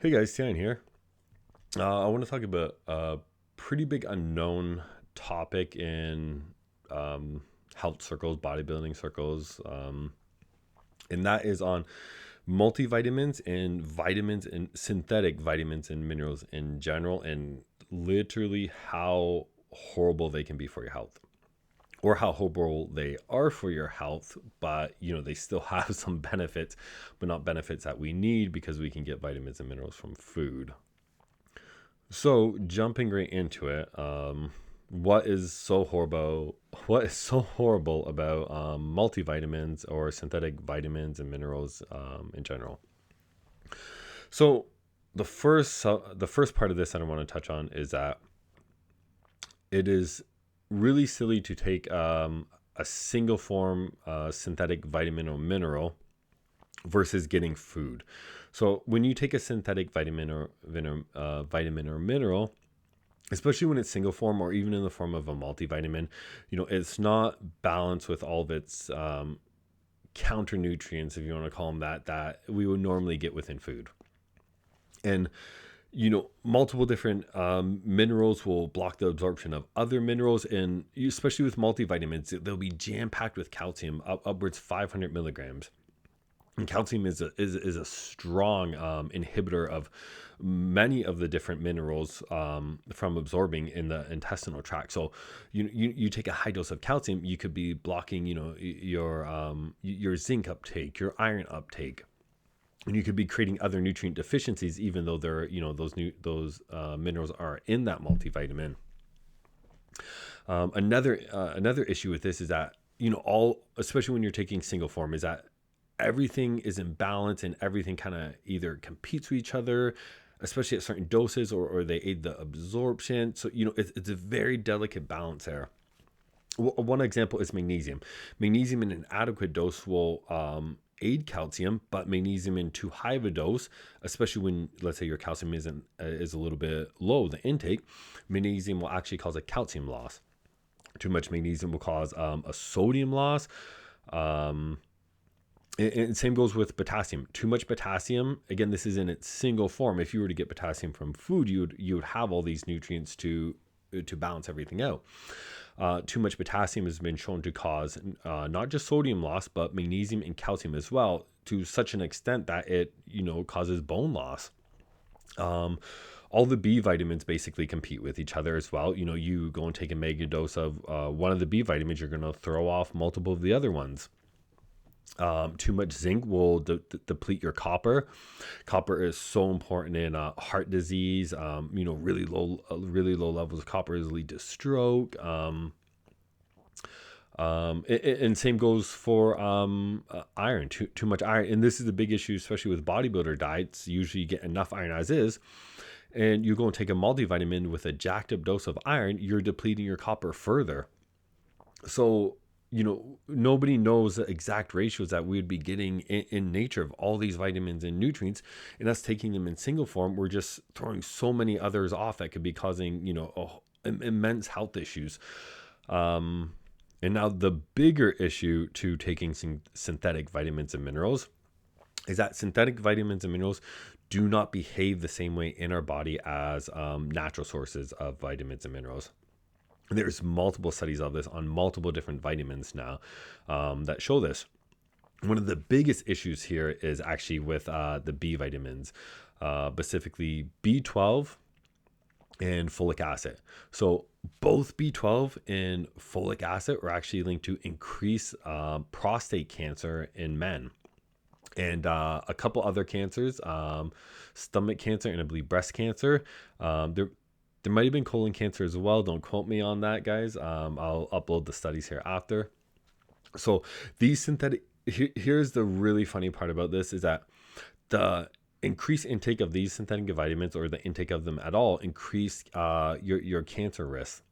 Hey guys, Tian here. I want to talk about a pretty big unknown topic in um, health circles, bodybuilding circles, and that is on multivitamins and vitamins and synthetic vitamins and minerals in general, and literally how horrible they can be for your health. Or how horrible they are for your health, but they still have some benefits, but not benefits that we need because we can get vitamins and minerals from food. So jumping right into it, what is so horrible? What is so horrible about multivitamins or synthetic vitamins and minerals in general? So the first part of this that I want to touch on is that it is really silly to take a single form synthetic vitamin or mineral versus getting food. So when you take a synthetic vitamin or mineral, especially when it's single form or even in the form of a multivitamin, it's not balanced with all of its counter nutrients, if you want to call them that we would normally get within food. And multiple different minerals will block the absorption of other minerals, and especially with multivitamins, they'll be jam packed with calcium, upwards 500 milligrams. And calcium is a strong inhibitor of many of the different minerals from absorbing in the intestinal tract. So you take a high dose of calcium, you could be blocking your zinc uptake, your iron uptake, and you could be creating other nutrient deficiencies, even though they're those minerals are in that multivitamin. Another issue with this is that all, especially when you're taking single form, is that everything is in balance and everything kind of either competes with each other, especially at certain doses, or they aid the absorption. So it's a very delicate balance there. One example is magnesium. Magnesium in an adequate dose will aid calcium, but magnesium in too high of a dose, especially when, let's say, your calcium is a little bit low, the intake, magnesium will actually cause a calcium loss. Too much magnesium will cause a sodium loss. Um, and same goes with potassium. Too much potassium, again, this is in its single form. If you were to get potassium from food, you would have all these nutrients to balance everything out. Too much potassium has been shown to cause not just sodium loss, but magnesium and calcium as well, to such an extent that it causes bone loss. Um, all the B vitamins basically compete with each other as well. You go and take a mega dose of one of the B vitamins, you're going to throw off multiple of the other ones. Too much zinc will deplete your copper. Copper is so important in heart disease. Really low levels of copper lead to stroke. And same goes for iron. Too much iron, and this is a big issue, especially with bodybuilder diets. Usually, you get enough iron as is, and you go and take a multivitamin with a jacked up dose of iron. You're depleting your copper further. So nobody knows the exact ratios that we would be getting in nature of all these vitamins and nutrients, and us taking them in single form, we're just throwing so many others off that could be causing immense health issues. And now the bigger issue to taking synthetic vitamins and minerals is that synthetic vitamins and minerals do not behave the same way in our body as natural sources of vitamins and minerals. There's multiple studies of this on multiple different vitamins now that show this. One of the biggest issues here is actually with the B vitamins, specifically B12 and folic acid. So both B12 and folic acid are actually linked to increase prostate cancer in men, and a couple other cancers, stomach cancer, and I believe breast cancer. There might have been colon cancer as well. Don't quote me on that, guys. I'll upload the studies here after. So these synthetic. Here's the really funny part about this is that the increased intake of these synthetic vitamins, or the intake of them at all, increase your cancer risk.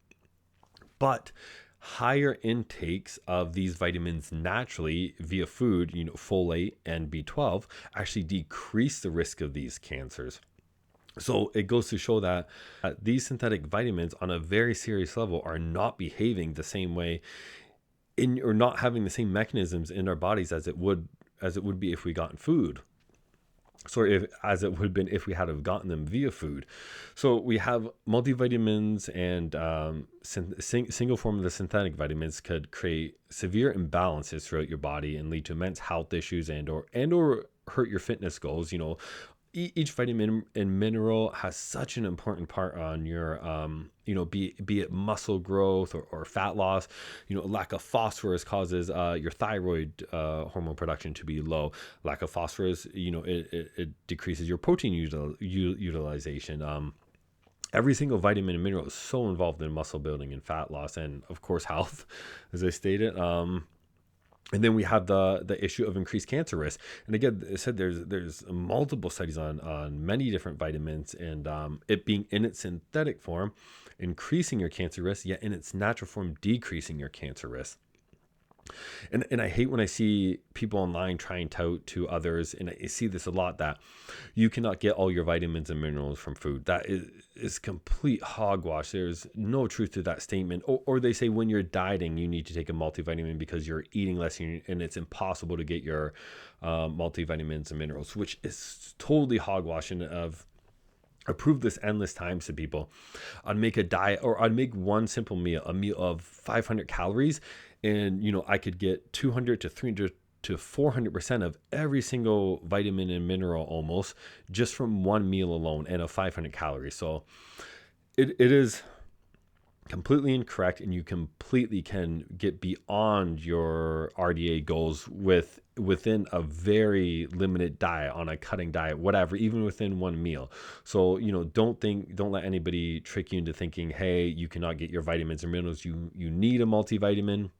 But higher intakes of these vitamins naturally via food, folate and B12, actually decrease the risk of these cancers. So it goes to show that these synthetic vitamins on a very serious level are not behaving the same way or not having the same mechanisms in our bodies as it would be if we got food. So if, as it would have been if we had have gotten them via food. So we have multivitamins and single form of the synthetic vitamins could create severe imbalances throughout your body and lead to immense health issues and or hurt your fitness goals. Each vitamin and mineral has such an important part on your be it muscle growth or fat loss. Lack of phosphorus causes your thyroid hormone production to be low. Lack of phosphorus, it decreases your protein utilization. Every single vitamin and mineral is so involved in muscle building and fat loss, and of course health, as I stated. And then we have the issue of increased cancer risk. And again, I said there's multiple studies on many different vitamins, and it being in its synthetic form, increasing your cancer risk, yet in its natural form, decreasing your cancer risk. And I hate when I see people online trying to tout to others, and I see this a lot, that you cannot get all your vitamins and minerals from food. That is complete hogwash. There's no truth to that statement. Or they say when you're dieting, you need to take a multivitamin because you're eating less and it's impossible to get your multivitamins and minerals, which is totally hogwash. And I've proved this endless times to people. I'd make a diet, or I'd make one simple meal, a meal of 500 calories, and I could get 200 to 300 to 400% of every single vitamin and mineral almost just from one meal alone and of 500 calories. So it is completely incorrect, and you completely can get beyond your RDA goals within a very limited diet, on a cutting diet, whatever, even within one meal. So don't let anybody trick you into thinking, hey, you cannot get your vitamins and minerals, you need a multivitamin.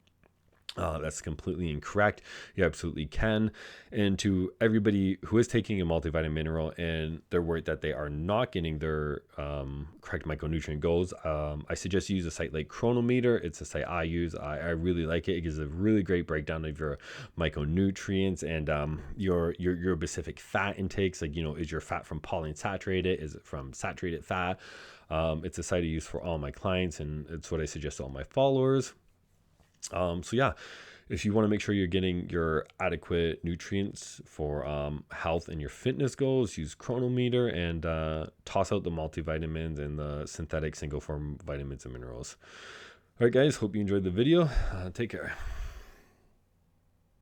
That's completely incorrect. You absolutely can. And to everybody who is taking a multivitamin mineral and they're worried that they are not getting their correct micronutrient goals, I suggest you use a site like Chronometer. It's a site I use. I really like it. It gives a really great breakdown of your micronutrients and your specific fat intakes. Like, is your fat from polyunsaturated? Is it from saturated fat? It's a site I use for all my clients, and it's what I suggest to all my followers. So yeah, if you want to make sure you're getting your adequate nutrients for health and your fitness goals, use Chronometer and toss out the multivitamins and the synthetic single form vitamins and minerals. All right, guys, hope you enjoyed the video. Take care.